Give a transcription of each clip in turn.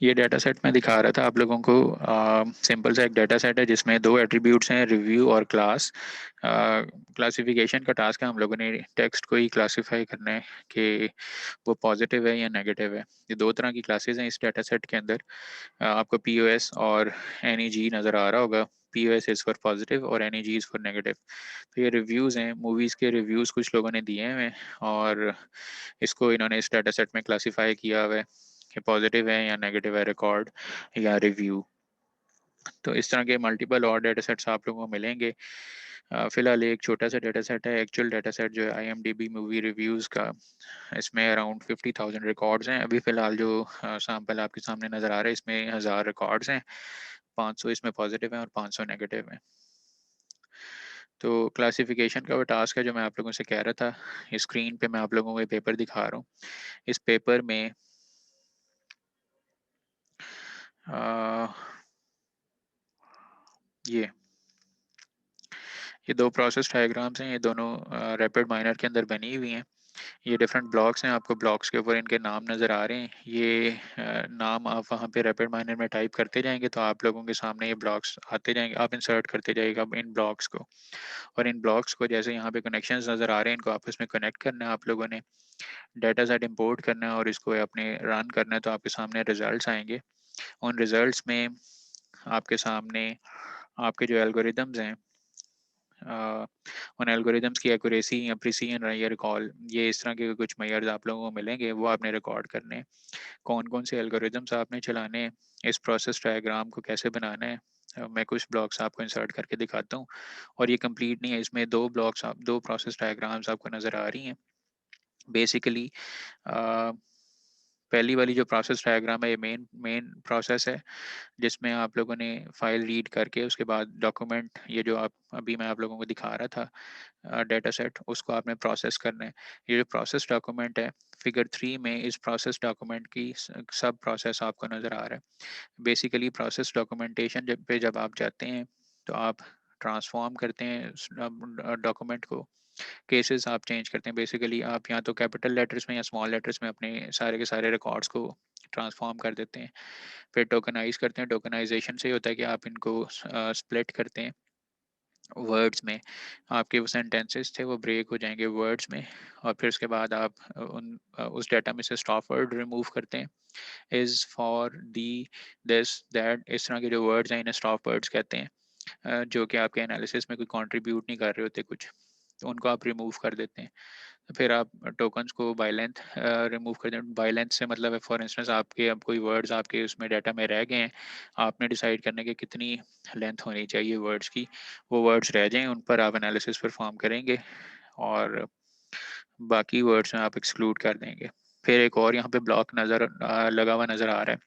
ये data set मैं दिखा रहा था आप लोगों को। सिंपल सा एक डाटा सेट है जिसमें दो एट्रीब्यूट्स हैं, रिव्यू और क्लास। क्लासिफिकेशन का टास्क है हम लोगों ने टेक्स्ट को ही क्लासिफाई करना है कि वो पॉजिटिव है या नेगेटिव है। ये दो तरह की क्लासेस हैं इस डाटा सेट के अंदर। आपको पीओएस और एनईजी नज़र आ रहा होगा। पीओएस इज़ फॉर पॉजिटिव और एनईजी इज़ फॉर नेगेटिव। तो ये रिव्यूज़ हैं, मूवीज़ के रिव्यूज़ कुछ लोगों ने दिए हैं और इसको इन्होंने इस डाटा सेट में क्लासिफाई किया हुआ है कि पॉजिटिव है या नेगेटिव है रिकॉर्ड या रिव्यू। तो इस तरह के मल्टीपल और डाटा सेट्स आप लोगों को मिलेंगे। फिलहाल एक छोटा सा डाटा सेट है, एक्चुअल डाटा सेट जो है आईएमडीबी मूवी रिव्यूज़ का। इसमें अराउंड 50,000 रिकॉर्ड्स हैं। अभी फ़िलहाल जो सैम्पल आपके सामने नज़र आ रहा है इसमें 1000 रिकॉर्ड्स हैं। 500 इसमें पॉजिटिव हैं और 500 नेगेटिव हैं। तो क्लासिफिकेशन का वो टास्क है जो मैं आप लोगों से कह रहा था। इस स्क्रीन पे मैं आप लोगों को ये पेपर दिखा रहा हूँ। इस पेपर में आ, ये ये दो प्रोसेस डायग्राम्स हैं। ये दोनों रैपिड माइनर के अंदर बनी हुई हैं। ये डिफरेंट ब्लॉक्स हैं। आपको ब्लॉक्स के ऊपर इनके नाम नज़र आ रहे हैं। ये नाम आप वहाँ पे रैपिड माइनर में टाइप करते जाएंगे तो आप लोगों के सामने ये ब्लॉक्स आते जाएंगे। आप इंसर्ट करते जाइएगा इन ब्लॉक्स को। और इन ब्लॉक्स को जैसे यहाँ पे कनेक्शंस नज़र आ रहे हैं इनको आपस में कनेक्ट करना है आप लोगों ने। डाटा सेट इंपोर्ट करना है और इसको अपने रन करना है तो आपके सामने रिजल्ट्स आएंगे। उन रिजल्ट्स में आपके सामने आपके जो एल्गोरिदम्स हैं, उन एल्गोरिदम्स की एक्यूरेसी या प्रिसीजन या रिकॉल, ये इस तरह के कुछ मेजर्स आप लोगों को मिलेंगे। वो आपने रिकॉर्ड करने हैं। कौन कौन से एल्गोरिदम्स आपने चलाने हैं, इस प्रोसेस डायग्राम को कैसे बनाना है। मैं कुछ ब्लॉक्स आपको इंसर्ट करके दिखाता हूँ। और ये कंप्लीट नहीं है, इसमें दो ब्लॉक्स आप दो प्रोसेस डायग्राम्स आपको नज़र आ रही हैं। बेसिकली पहली वाली जो प्रोसेस डायग्राम है ये मेन मेन प्रोसेस है जिसमें आप लोगों ने फाइल रीड करके उसके बाद डॉक्यूमेंट, ये जो आप अभी मैं आप लोगों को दिखा रहा था डेटा सेट, उसको आपने प्रोसेस करना है। ये जो प्रोसेस डॉक्यूमेंट है फिगर 3 में, इस प्रोसेस डॉक्यूमेंट की सब प्रोसेस आपको नज़र आ रहा है। बेसिकली प्रोसेस डॉक्यूमेंटेशन जब आप जाते हैं तो आप ट्रांसफॉर्म करते हैं डॉक्यूमेंट को। केसेस आप चेंज करते हैं। बेसिकली आप या तो कैपिटल लेटर्स में या स्मॉल लेटर्स में अपने सारे के सारे रिकॉर्ड्स को ट्रांसफॉर्म कर देते हैं। फिर टोकनाइज करते हैं। टोकनाइजेशन से होता है कि आप इनको स्प्लिट करते हैं वर्ड्स में। आपके वो सेंटेंसेस थे वो ब्रेक हो जाएंगे वर्ड्स में। और फिर उसके बाद आप उस डाटा में से स्टॉप वर्ड रिमूव करते हैं। Is, for, the, this, that, इस तरह के जो वर्ड्स हैं इन्हें स्टॉप वर्ड्स कहते हैं। जो कि आपके एनालिसिस में कोई कंट्रीब्यूट नहीं कर रहे होते कुछ, तो उनको आप रिमूव कर देते हैं। फिर आप टोकन्स को बाय लेंथ रिमूव कर दें। बाय लेंथ से मतलब है फॉर इंस्टेंस आपके अब कोई वर्ड्स आपके उसमें डाटा में रह गए हैं, आपने डिसाइड करने की कितनी लेंथ होनी चाहिए वर्ड्स की, वो वर्ड्स रह जाएं उन पर आप एनालिसिस परफॉर्म करेंगे और बाकी वर्ड्स में आप एक्सक्लूड कर देंगे। फिर एक और यहाँ पे ब्लॉक लगा हुआ नज़र आ रहा है,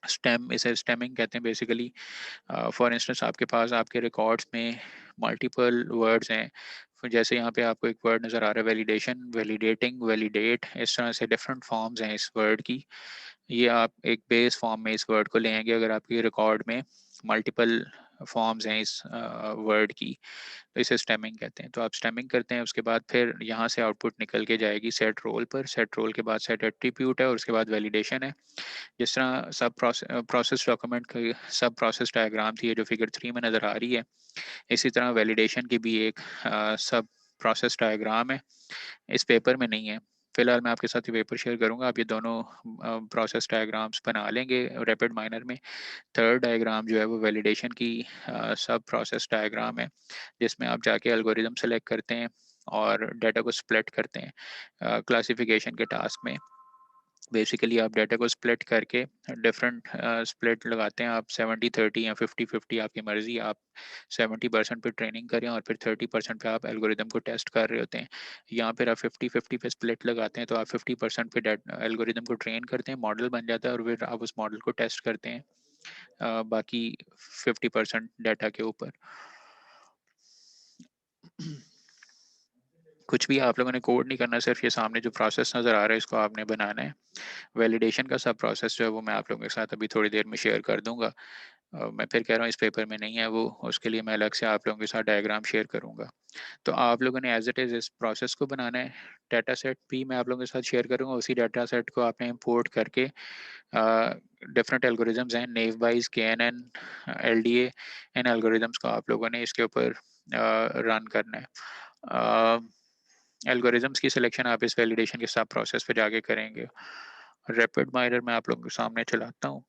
स्टेम, इसे स्टेमिंग कहते हैं बेसिकली। फॉर इंस्टेंस आपके पास आपके रिकॉर्ड्स में मल्टीपल वर्ड्स हैं। फिर जैसे यहाँ पे आपको एक वर्ड नज़र आ रहा है वैलिडेशन, वैलिडेटिंग, वैलिडेट, इस तरह से डिफरेंट फॉर्म्स हैं इस वर्ड की। ये आप एक बेस फॉर्म में इस वर्ड को ले आएंगे अगर आपके रिकॉर्ड में मल्टीपल फॉर्म्स हैं इस वर्ड की, तो इसे स्टेमिंग कहते हैं। तो आप स्टेमिंग करते हैं, उसके बाद फिर यहाँ से आउटपुट निकल के जाएगी सेट रोल पर। सेट रोल के बाद सेट एट्रीब्यूट है और उसके बाद वैलिडेशन है। जिस तरह सब प्रोसेस डॉक्यूमेंट की सब प्रोसेस डायग्राम थी ये जो फिगर 3 में नज़र आ रही है, इसी तरह वैलिडेशन की भी एक सब प्रोसेस डायग्राम है। इस पेपर में नहीं है। फिलहाल मैं आपके साथ ये पेपर शेयर करूंगा, आप ये दोनों प्रोसेस डायग्राम्स बना लेंगे रैपिड माइनर में। थर्ड डायग्राम जो है वो वैलिडेशन की सब प्रोसेस डायग्राम है जिसमें आप जाके एल्गोरिदम सेलेक्ट करते हैं और डाटा को स्प्लिट करते हैं क्लासिफिकेशन के टास्क में। बेसिकली आप डाटा को स्प्लिट करके डिफरेंट स्प्लिट लगाते हैं आप 70-30 या 50-50, आपकी मर्जी। आप 70% पे ट्रेनिंग करें और फिर 30% पे आप एल्गोरिदम को टेस्ट कर रहे होते हैं। यहाँ पर आप 50-50 पे स्प्लिट लगाते हैं तो आप 50% पे एल्गोरिदम को ट्रेन करते हैं, मॉडल बन जाता है और फिर आप उस मॉडल को टेस्ट करते हैं बाकी 50% डाटा के ऊपर। कुछ भी आप लोगों ने कोड नहीं करना, सिर्फ ये सामने जो प्रोसेस नज़र आ रहा है इसको आपने बनाना है। वैलिडेशन का सब प्रोसेस जो है वो मैं आप लोगों के साथ अभी थोड़ी देर में शेयर कर दूंगा। मैं फिर कह रहा हूँ इस पेपर में नहीं है वो, उसके लिए मैं अलग से आप लोगों के साथ डायग्राम शेयर करूंगा। तो आप लोगों ने एज इट इज़ इस प्रोसेस को बनाना है। डाटा सेट भी मैं आप लोगों के साथ शेयर करूँगा, उसी डाटा सेट को आपने इंपोर्ट करके डिफरेंट एल्गोरिदम्स हैं, नेव बाइज, KNN, LDA, इन एल्गोरिदम्स को आप लोगों ने इसके ऊपर रन करना है। एल्गोरिदम्स की सिलेक्शन आप इस वैलिडेशन के सब प्रोसेस पे जाके करेंगे। रैपिड माइनर मैं आप लोगों के सामने चलाता हूँ।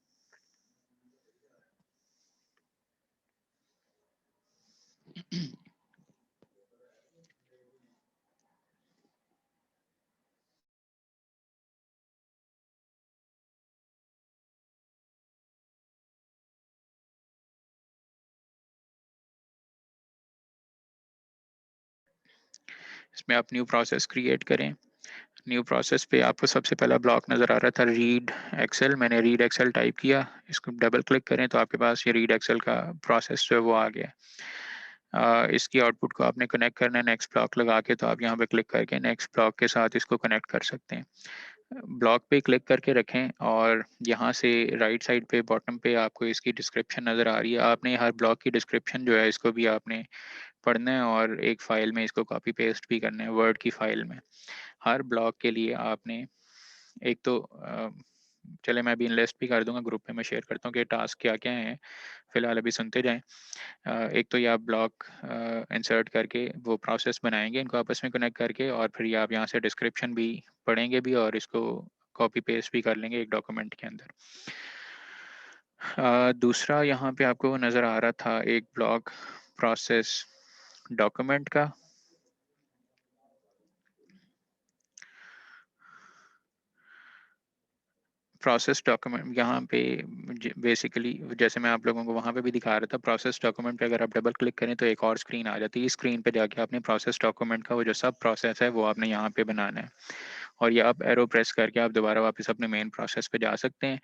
इसमें आप न्यू प्रोसेस क्रिएट करें। न्यू प्रोसेस पे आपको सबसे पहला ब्लॉक नज़र आ रहा था रीड एक्सेल। मैंने रीड एक्सेल टाइप किया, इसको डबल क्लिक करें तो आपके पास ये रीड एक्सेल का प्रोसेस जो है वो आ गया। इसकी आउटपुट को आपने कनेक्ट करना है नेक्स्ट ब्लॉक लगा के, तो आप यहाँ पे क्लिक करके नेक्स्ट ब्लॉक के साथ इसको कनेक्ट कर सकते हैं। ब्लॉक पे क्लिक करके रखें और यहाँ से राइट साइड पे बॉटम पे आपको इसकी डिस्क्रिप्शन नज़र आ रही है। आपने हर ब्लॉक की डिस्क्रिप्शन जो है इसको भी आपने पढ़ना है और एक फाइल में इसको कॉपी पेस्ट भी करना है, वर्ड की फाइल में। हर ब्लॉक के लिए आपने एक तो चले मैं अभी लिस्ट भी कर दूंगा, ग्रुप पे मैं शेयर करता हूँ कि टास्क क्या क्या हैं, फिलहाल अभी सुनते जाएं। एक तो ये आप ब्लॉक इंसर्ट करके वो प्रोसेस बनाएंगे इनको आपस में कनेक्ट करके, और फिर ये आप यहाँ से डिस्क्रिप्शन भी पढ़ेंगे भी और इसको कॉपी पेस्ट भी कर लेंगे एक डॉक्यूमेंट के अंदर। दूसरा यहाँ पे आपको नज़र आ रहा था एक ब्लॉक प्रोसेस डॉक्यूमेंट का। प्रोसेस डॉक्यूमेंट यहाँ पे बेसिकली जैसे मैं आप लोगों को वहाँ पे भी दिखा रहा था, प्रोसेस डॉक्यूमेंट पे अगर आप डबल क्लिक करें तो एक और स्क्रीन आ जाती है। इस स्क्रीन पे जाके आपने प्रोसेस डॉक्यूमेंट का वो जो सब प्रोसेस है वो आपने यहाँ पे बनाना है, और ये आप एरो प्रेस करके आप दोबारा वापस अपने मेन प्रोसेस पे जा सकते हैं।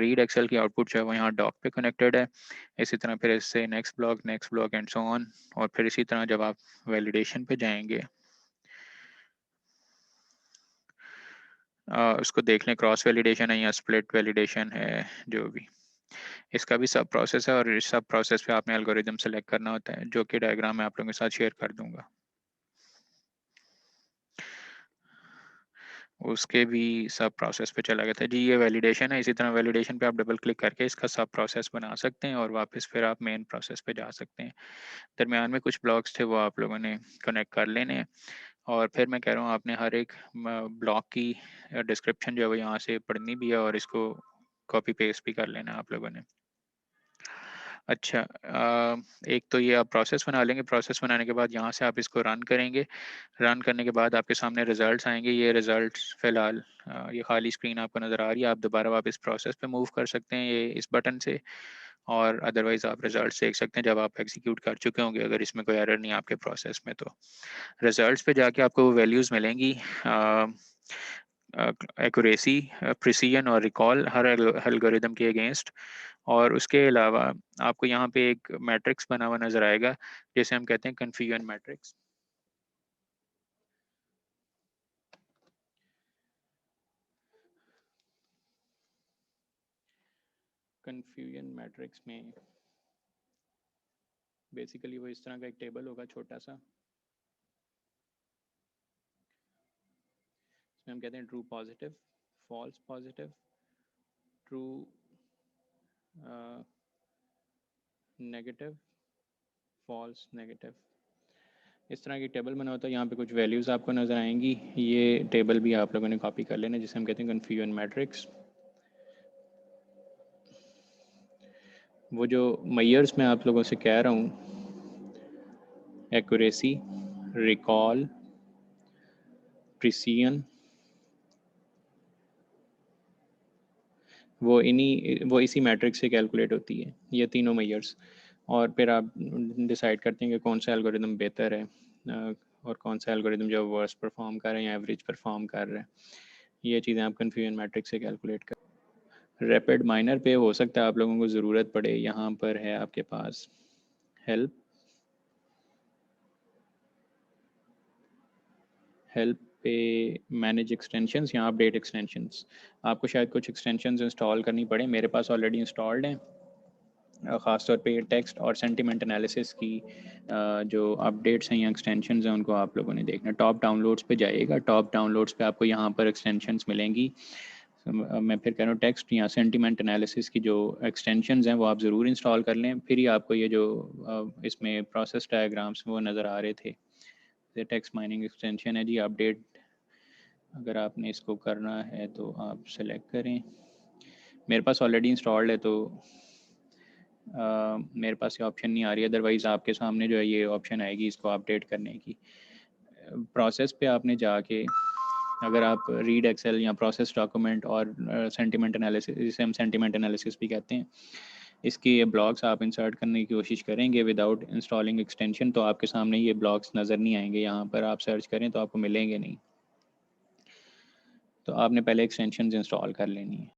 रीड एक्सेल की आउटपुट जो है वो यहाँ डॉक पे कनेक्टेड है। इसी तरह फिर इससे next block and so on. और फिर इसी तरह जब आप वैलिडेशन पे जाएंगे उसको देख लें, क्रॉस वैलिडेशन है या स्प्लिट वैलिडेशन है, जो भी इसका भी सब प्रोसेस है। और इस सब प्रोसेस पे आपने एल्गोरिदम सेलेक्ट करना होता है, जो कि डायग्राम मैं आप लोगों के साथ शेयर कर दूंगा। उसके भी सब प्रोसेस पे चला गया था जी। ये वैलिडेशन है, इसी तरह वैलिडेशन पे आप डबल क्लिक करके इसका सब प्रोसेस बना सकते हैं और वापस फिर आप मेन प्रोसेस पे जा सकते हैं। दरमियान में कुछ ब्लॉक्स थे वो आप लोगों ने कनेक्ट कर लेने हैं। और फिर मैं कह रहा हूँ आपने हर एक ब्लॉक की डिस्क्रिप्शन जो है वो यहाँ से पढ़नी भी है और इसको कॉपी पेस्ट भी कर लेना है आप लोगों ने। अच्छा, एक तो ये आप प्रोसेस बना लेंगे। प्रोसेस बनाने के बाद यहाँ से आप इसको रन करेंगे। रन करने के बाद आपके सामने रिजल्ट्स आएंगे। ये रिजल्ट्स फिलहाल ये खाली स्क्रीन आपको नज़र आ रही है। आप दोबारा वापस प्रोसेस पे मूव कर सकते हैं ये इस बटन से, और अदरवाइज आप रिजल्ट्स देख सकते हैं जब आप एग्जीक्यूट कर चुके होंगे, अगर इसमें कोई एरर नहीं है आपके प्रोसेस में। तो रिजल्ट्स पे जाके आपको वैल्यूज़ मिलेंगी, एक्यूरेसी, प्रिसीजन और रिकॉल हर एल्गोरिदम के अगेंस्ट। और उसके अलावा आपको यहाँ पे एक मैट्रिक्स बना हुआ नजर आएगा जिसे हम कहते हैं कन्फ्यूजन मैट्रिक्स। कन्फ्यूजन मैट्रिक्स में बेसिकली वो इस तरह का एक टेबल होगा छोटा सा, इसमें हम कहते हैं true positive, false positive, true negative, false negative. इस तरह की टेबल बना होता है। यहाँ पे कुछ वैल्यूज़ आपको नज़र आएंगी। ये टेबल भी आप लोगों ने कॉपी कर लेना, जिसे हम कहते हैं कन्फ्यूजन मैट्रिक्स। वो जो मैयर्स मैं आप लोगों से कह रहा हूँ, एक्यूरेसी, रिकॉल, प्रिसीजन, वो इसी मैट्रिक्स से कैलकुलेट होती है, ये तीनों मैयर्स। और फिर आप डिसाइड करते हैं कि कौन सा एल्गोरिदम बेहतर है और कौन सा एल्गोरिदम जो वर्स परफॉर्म कर रहे हैं या एवरेज परफॉर्म कर रहे हैं। ये चीज़ें आप कन्फ्यूजन मैट्रिक्स से कैलकुलेट कर। रैपिड माइनर पे हो सकता है आप लोगों को ज़रूरत पड़े। यहाँ पर है आपके पास हेल्प, हेल्प पे मैनेज एक्सटेंशंस, यहाँ अपडेट एक्सटेंशंस। आपको शायद कुछ एक्सटेंशंस इंस्टॉल करनी पड़े, मेरे पास ऑलरेडी इंस्टॉल्ड हैं। ख़ास तौर पे टेक्स्ट और सेंटिमेंट एनालिसिस की जो अपडेट्स हैं या एक्सटेंशंस हैं उनको आप लोगों ने देखना। टॉप डाउनलोड्स पे जाइएगा, टॉप डाउनलोड्स पे आपको यहाँ पर एक्सटेंशंस मिलेंगी। मैं फिर कह रहा हूँ टेक्स्ट या सेंटिमेंट एनालिसिस की जो एक्सटेंशंस हैं वो आप ज़रूर इंस्टॉल कर लें, फिर ही आपको ये जो इसमें प्रोसेस डायग्राम्स वो नज़र आ रहे थे। ये टेक्स्ट माइनिंग एक्सटेंशन है जी, अपडेट अगर आपने इसको करना है तो आप सेलेक्ट करें। मेरे पास ऑलरेडी इंस्टॉल्ड है तो मेरे पास ये ऑप्शन नहीं आ रही, अदरवाइज़ आपके सामने जो है ये ऑप्शन आएगी इसको अपडेट करने की। प्रोसेस पे आपने जाके अगर आप रीड एक्सेल या प्रोसेस डॉक्यूमेंट और सेंटिमेंट एनालिसिस, जिसे हम सेंटिमेंट एनालिसिस भी कहते हैं, इसके ये ब्लॉक्स आप इंसर्ट करने की कोशिश करेंगे विदाउट इंस्टॉलिंग एक्सटेंशन तो आपके सामने ये ब्लॉक्स नज़र नहीं आएंगे। यहाँ पर आप सर्च करें तो आपको मिलेंगे नहीं, तो आपने पहले एक्सटेंशन इंस्टॉल कर लेनी है।